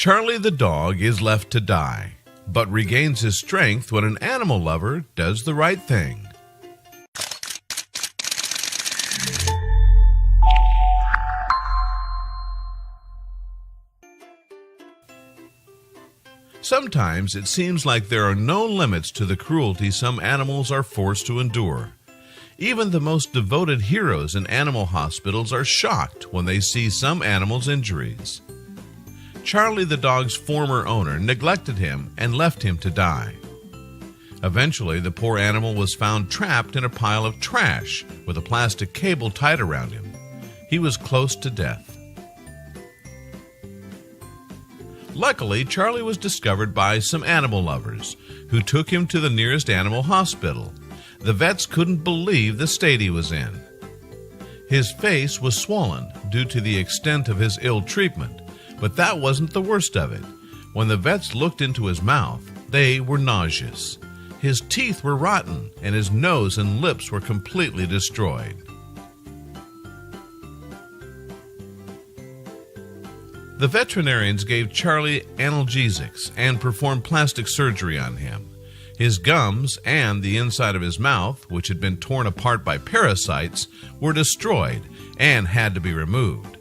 Charlie the dog is left to die, but regains his strength when an animal lover does the right thing. Sometimes it seems like there are no limits to the cruelty some animals are forced to endure. Even the most devoted heroes in animal hospitals are shocked when they see some animals' injuries. Charlie the dog's former owner neglected him and left him to die. Eventually, the poor animal was found trapped in a pile of trash with a plastic cable tied around him. He was close to death. Luckily, Charlie was discovered by some animal lovers who took him to the nearest animal hospital. The vets couldn't believe the state he was in. His face was swollen due to the extent of his ill treatment. But that wasn't the worst of it. When the vets looked into his mouth, they were nauseous. His teeth were rotten, and his nose and lips were completely destroyed. The veterinarians gave Charlie analgesics and performed plastic surgery on him. His gums and the inside of his mouth, which had been torn apart by parasites, were destroyed and had to be removed.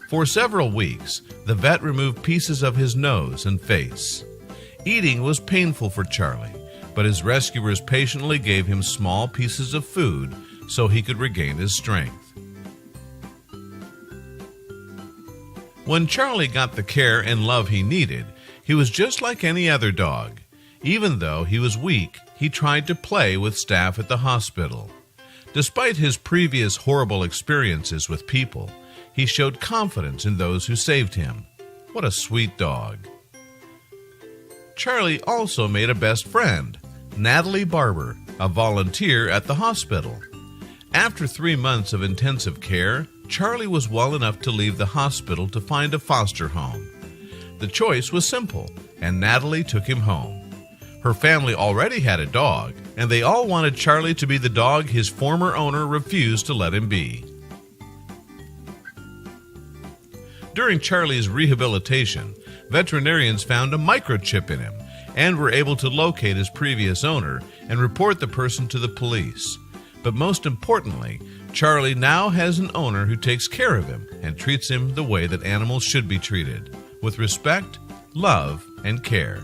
For several weeks, the vet removed pieces of his nose and face. Eating was painful for Charlie, but his rescuers patiently gave him small pieces of food so he could regain his strength. When Charlie got the care and love he needed, he was just like any other dog. Even though he was weak, he tried to play with staff at the hospital. Despite his previous horrible experiences with people, he showed confidence in those who saved him. What a sweet dog. Charlie also made a best friend, Natalie Barber, a volunteer at the hospital. After 3 months of intensive care, Charlie was well enough to leave the hospital to find a foster home. The choice was simple, and Natalie took him home. Her family already had a dog, and they all wanted Charlie to be the dog his former owner refused to let him be. During Charlie's rehabilitation, veterinarians found a microchip in him and were able to locate his previous owner and report the person to the police. But most importantly, Charlie now has an owner who takes care of him and treats him the way that animals should be treated, with respect, love, and care.